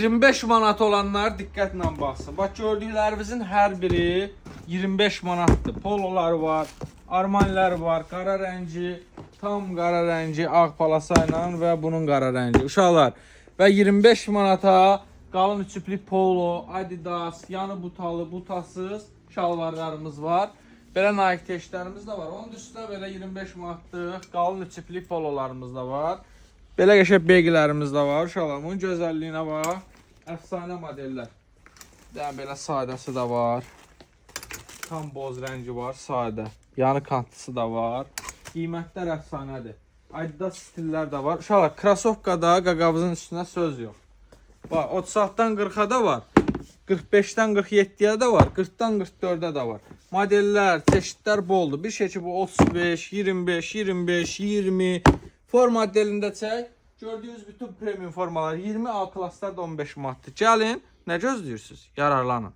25 manat olanlar diqqətlə baxsın. Bax gördüklərimizin hər biri 25 manatdır. Pololar var, armanilər var, qara rəngi, tam qara rəngi, ağ palasa ilə və bunun qara rəngi. Uşaqlar və 25 manata qalın üçüplük polo, Adidas, yanı butalı, butasız şalvarlarımız var. Belə Nike teşlərimiz də var. Onun üstünə belə 25 manatlıq qalın üçüplük pololarımız da var. Belə qəşəng beğlərimiz də var. Uşaqlar bunun gözəlliyinə bax. Əfsanə modellər. Belə sadəsi də var. Tam boz rəngi var, sadə. Yanı kantlısı da var. Qiymətlər əfsanədir. Adidas stillər də var. Uşaqlar krasovkada qaqavızın üstünə söz yox. Bax 36-dan 40-a da var. 45-dən 47-yə də var. 40-dan 44-ə də var. Modellər, çeşidlər boldur. Bir şey ki bu 35, 25, 25, 20 form modelində çək. Gördüyünüz bütün premium formalar 20, A klasslar da 15 manatdır. Gəlin, nə gözləyirsiniz? Yararlanın.